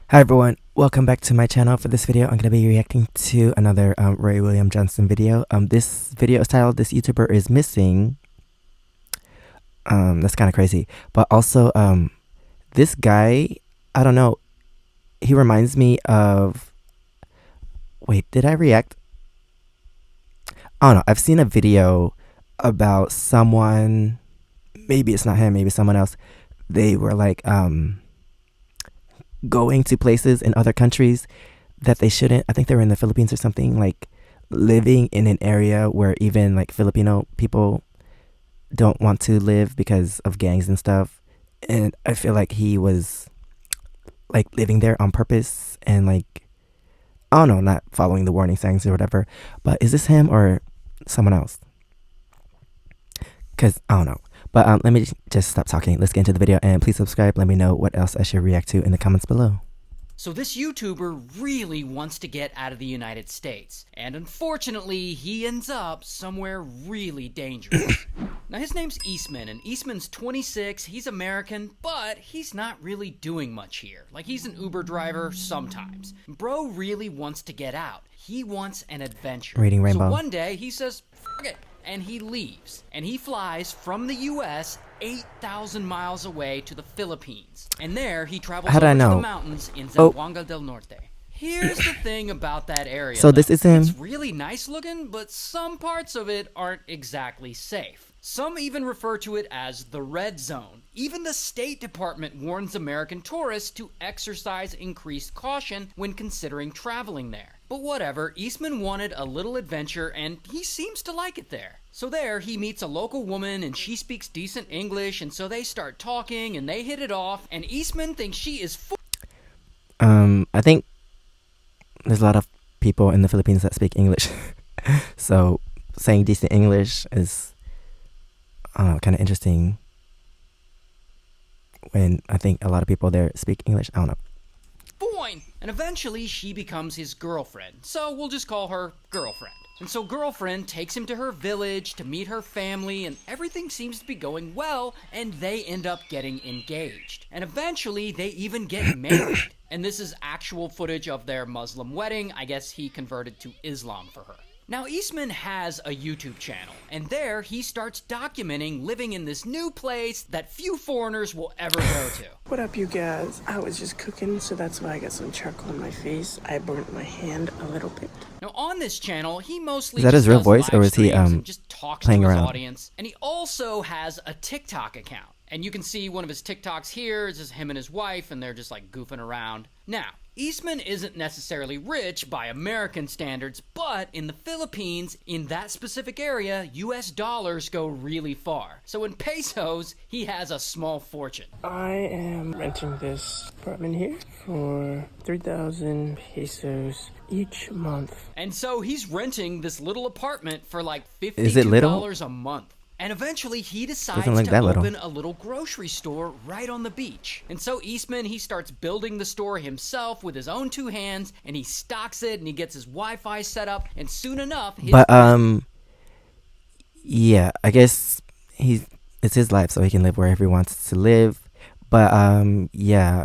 Hi everyone, welcome back to my channel. For this video, I'm going to be reacting to another Ray William Johnson video. This video is titled, "This YouTuber is Missing." That's kind of crazy. But also, this guy, I don't know, he reminds me of... Wait, did I react? I don't know, I've seen a video about someone, maybe it's not him, maybe someone else. They were like, going to places in other countries that they shouldn't. I think they were in the Philippines or something, like living in an area where even like Filipino people don't want to live because of gangs and stuff. And I feel like he was like living there on purpose and like, I don't know, not following the warning signs or whatever. But is this him or someone else? Because I don't know. But let me just stop talking. Let's get into the video, and please subscribe. Let me know what else I should react to in the comments below. So this YouTuber really wants to get out of the United States, and unfortunately he ends up somewhere really dangerous. Now his name's Eastman, and Eastman's 26, he's American, but he's not really doing much here. Like, he's an Uber driver sometimes. Bro really wants to get out. He wants an adventure. Reading Rainbow. So one day he says, "Fuck it," and he leaves. And he flies from the US 8,000 miles away to the Philippines. And there he travels over to the mountains in Zamboanga del Norte. Here's the thing about that area. So this is him. It's really nice looking, but some parts of it aren't exactly safe. Some even refer to it as the red zone. Even the State Department warns American tourists to exercise increased caution when considering traveling there. But whatever, Eastman wanted a little adventure, and he seems to like it there. So there, he meets a local woman, and she speaks decent English, and so they start talking, and they hit it off, and Eastman thinks she is I think there's a lot of people in the Philippines that speak English. So saying decent English is, I don't know, kind of interesting when I think a lot of people there speak English. I don't know. Fine. And eventually she becomes his girlfriend, so we'll just call her Girlfriend. And so Girlfriend takes him to her village to meet her family, and everything seems to be going well, and they end up getting engaged. And eventually they even get married. And this is actual footage of their Muslim wedding. I guess he converted to Islam for her. Now, Eastman has a YouTube channel, and there he starts documenting living in this new place that few foreigners will ever go to. What up, you guys? I was just cooking, so that's why I got some charcoal on my face. I burnt my hand a little bit. Now, on this channel, he mostly is that his real does voice, or is he just talks playing to his around? audience, and he also has a TikTok account. And you can see one of his TikToks here. It's just him and his wife, and they're just like goofing around. Now, Eastman isn't necessarily rich by American standards, but in the Philippines, in that specific area, US dollars go really far. So in pesos, he has a small fortune. I am renting this apartment here for 3,000 pesos each month. And so he's renting this little apartment for like $52 Is it little? a month. And eventually he decides look to that open a little grocery store right on the beach. And so Eastman, he starts building the store himself with his own two hands, and he stocks it, and he gets his Wi-Fi set up, and soon enough... yeah, I guess it's his life, so he can live wherever he wants to live. But, yeah,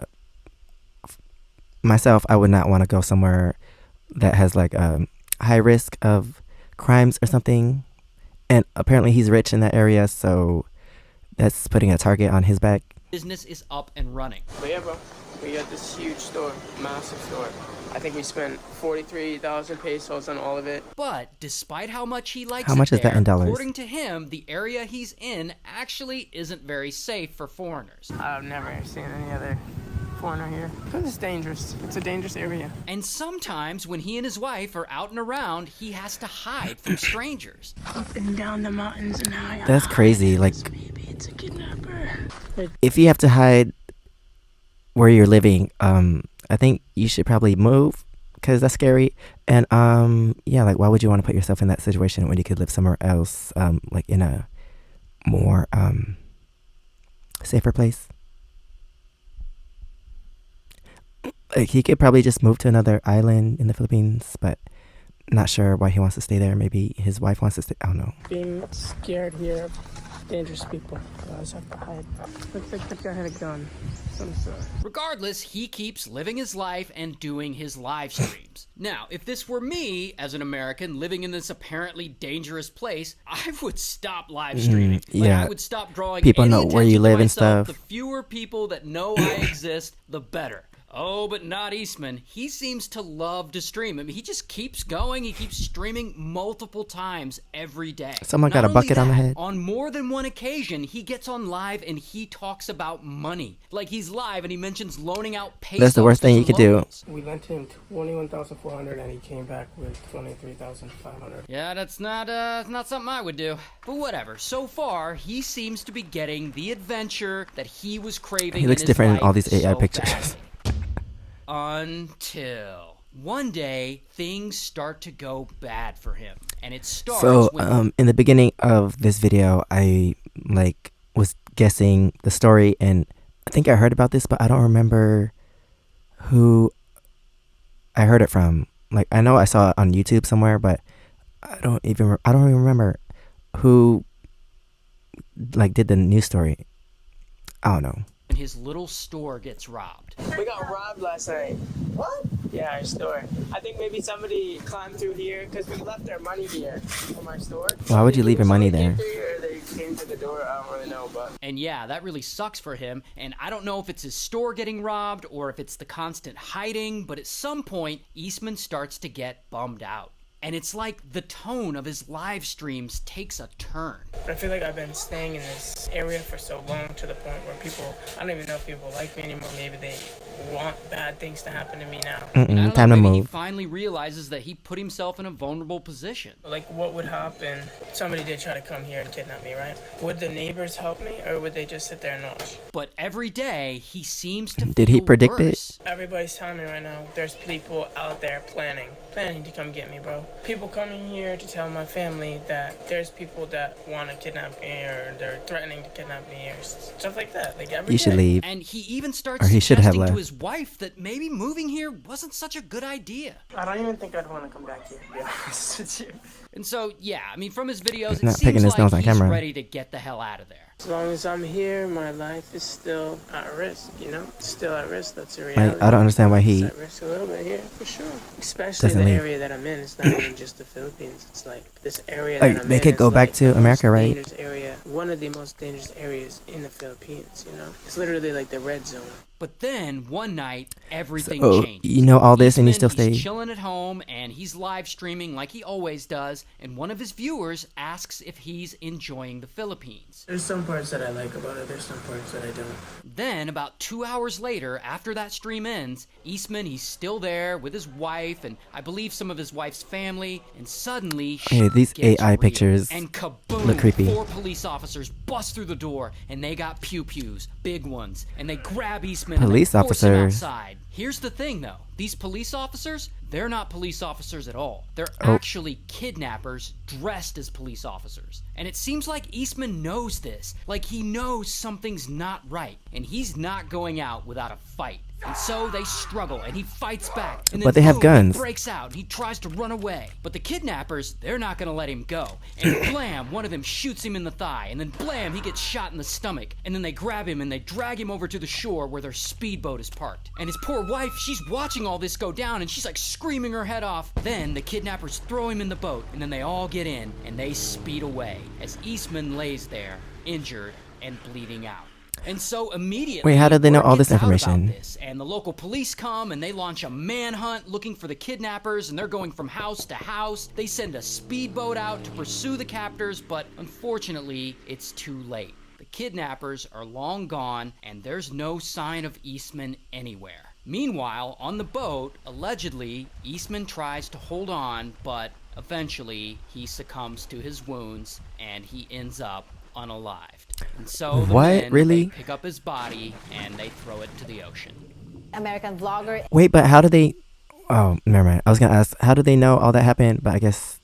myself, I would not want to go somewhere that has, like, high risk of crimes or something. And apparently he's rich in that area, so that's putting a target on his back. Business is up and running. But yeah, bro, we got this huge store, massive store. I think we spent 43,000 pesos on all of it. But despite how much he likes how much is that in dollars? According to him, the area he's in actually isn't very safe for foreigners. I've never seen any other foreigner here. Because it's dangerous. It's a dangerous area. And sometimes when he and his wife are out and around, he has to hide from strangers. Up and down the mountains and now that's crazy. Like, maybe it's a kidnapper. if you have to hide where you're living, I think you should probably move, because that's scary. And yeah, like, why would you want to put yourself in that situation when you could live somewhere else, like in a more safer place? Like, he could probably just move to another island in the Philippines, but not sure why he wants to stay there. Maybe his wife wants to stay. I don't know. Being scared here dangerous people. So I just have to hide. Looks like the guy had a gun. Some sort. Regardless, he keeps living his life and doing his live streams. Now, if this were me, as an American, living in this apparently dangerous place, I would stop live streaming. yeah. I would stop drawing People any know where you attention to live and myself. stuff. The fewer people that know I exist, the better. Oh, but not Eastman. He seems to love to stream. I mean, he just keeps going. He keeps streaming multiple times every day. Someone got Not a bucket only on the that, head. On more than one occasion, he gets on live and he talks about money. Like he's live and he mentions loaning out pesos. That's the worst thing to you could do. locals. We lent him 21,400 and he came back with 23,500. Yeah, that's not something I would do. But whatever. So far, he seems to be getting the adventure that he was craving. He looks in his different in life all these AI so pictures. badly. Until one day things start to go bad for him, and it starts So, when in the beginning of this video, I was guessing the story, and I think I heard about this, but I don't remember who I heard it from. Like, I know I saw it on YouTube somewhere, but I don't even remember who did the news story. I don't know. his little store gets robbed. We got robbed last night. What? Yeah, our store. I think maybe somebody climbed through here because we left our money here from our store. Why would you leave your money Somebody there? came through here, or they came to the door. I don't really know, but And yeah, that really sucks for him, and I don't know if it's his store getting robbed or if it's the constant hiding, but at some point, Eastman starts to get bummed out. And it's like the tone of his live streams takes a turn. I feel like I've been staying in this area for so long to the point where people, I don't even know if people like me anymore. Maybe they want bad things to happen to me now. And I don't Time know, to maybe he move. finally realizes that he put himself in a vulnerable position. Like, what would happen? Somebody did try to come here and kidnap me, right? Would the neighbors help me, or would they just sit there and watch? But every day, he seems to Did he feel predict it? worse. Everybody's telling me right now, there's people out there planning to come get me, bro. People coming here to tell my family that there's people that want to kidnap me, or they're threatening to kidnap me, or stuff like that. Like, every You should day. leave. And he even starts Or he should have suggesting to left. his wife that maybe moving here wasn't such a good idea. I don't even think I'd want to come back here, to be honest with you. And so, yeah, I mean, from his videos, He's it not picking seems his nose like on he's camera. ready to get the hell out of there. As long as I'm here, my life is still at risk, you know? It's still at risk, that's a reality. I don't understand why It's he at risk a little bit here, for sure. Especially doesn't the leave. area that I'm in. It's not even just the Philippines. It's like this area Like, that I'm they in could is go back like to the most America, right? dangerous area, one of the most dangerous areas in the Philippines, you know? It's literally like the red zone. But then, one night, everything So, changes. you know all this and you still Eastman, stay? He's chilling at home, and he's live streaming like he always does, and one of his viewers asks if he's enjoying the Philippines. There's some parts that I like about it, there's some parts that I don't. Then, about 2 hours later, after that stream ends, Eastman, he's still there with his wife, and I believe some of his wife's family, and suddenly, Hey, shit these gets AI real. pictures And kaboom, look creepy. 4 police officers bust through the door, and they got pew-pews, big ones, and they grab Eastman Police and they force him officers. outside. Here's the thing, though. These police officers, they're not police officers at all. They're Oh. actually kidnappers dressed as police officers. And it seems like Eastman knows this. Like, he knows something's not right, and he's not going out without a fight. And so they struggle, and he fights back. And then But they have boom, guns. He breaks out, and he tries to run away. But the kidnappers, they're not going to let him go. And blam, one of them shoots him in the thigh. And then blam, he gets shot in the stomach. And then they grab him, and they drag him over to the shore where their speedboat is parked. And his poor wife, she's watching all this go down, and she's like screaming her head off. Then the kidnappers throw him in the boat, and then they all get in, and they speed away. As Eastman lays there, injured and bleeding out. And so immediately, Wait, how did they know word all this gets out about information? this, and the local police come and they launch a manhunt looking for the kidnappers, and they're going from house to house. They send a speedboat out to pursue the captors, but unfortunately, it's too late. The kidnappers are long gone, and there's no sign of Eastman anywhere. Meanwhile, on the boat, allegedly, Eastman tries to hold on, but eventually he succumbs to his wounds, and he ends up unalived. And so the What? men, Really? they pick up his body and they throw it to the ocean. American vlogger. Wait, but how did they... Oh, never mind. I was going to ask, how did they know all that happened? But I guess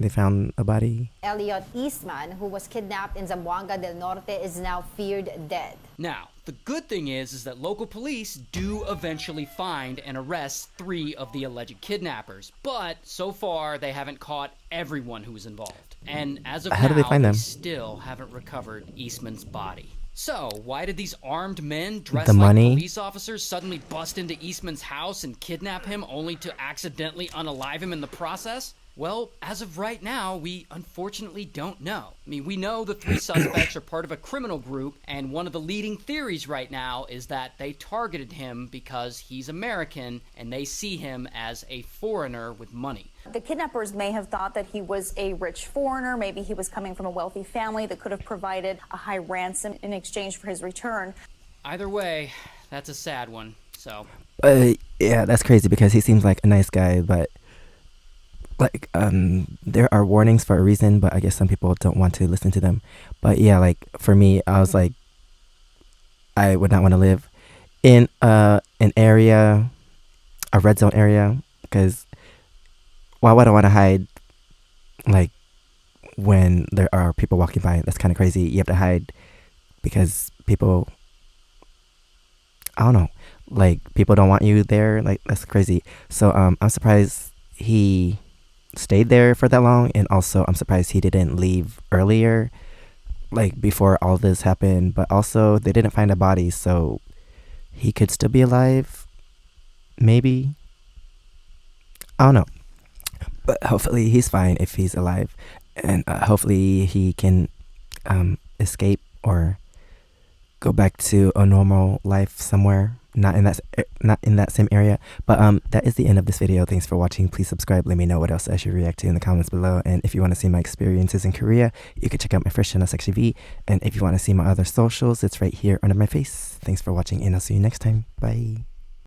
they found a body. Elliot Eastman, who was kidnapped in Zamboanga del Norte, is now feared dead. Now, the good thing is that local police do eventually find and arrest 3 of the alleged kidnappers, but so far they haven't caught everyone who was involved. And as of How now, do they find them? still haven't recovered Eastman's body. So, why did these armed men dressed The like money? police officers suddenly bust into Eastman's house and kidnap him only to accidentally unalive him in the process? Well, as of right now, we unfortunately don't know. I mean, we know the 3 suspects are part of a criminal group, and one of the leading theories right now is that they targeted him because he's American and they see him as a foreigner with money. The kidnappers may have thought that he was a rich foreigner. Maybe he was coming from a wealthy family that could have provided a high ransom in exchange for his return. Either way, that's a sad one, so... Yeah, that's crazy because he seems like a nice guy, but like there are warnings for a reason, but I guess some people don't want to listen to them. But yeah, like for me, I was like, I would not want to live in an area, a red zone area, because why would I want to hide like when there are people walking by? That's kind of crazy. You have to hide because people, I don't know, like people don't want you there. Like that's crazy. So I'm surprised he stayed there for that long, and also I'm surprised he didn't leave earlier, like before all this happened. But also they didn't find a body, so he could still be alive, maybe. I don't know, but hopefully he's fine if he's alive, and hopefully he can escape or go back to a normal life somewhere, not in that same area. But that is the end of this video. Thanks for watching. Please subscribe. Let me know what else I should react to in the comments below. And if you want to see my experiences in Korea, you can check out my first channel, SEKSHI V. And if you want to see my other socials, it's right here under my face. Thanks for watching, and I'll see you next time. Bye.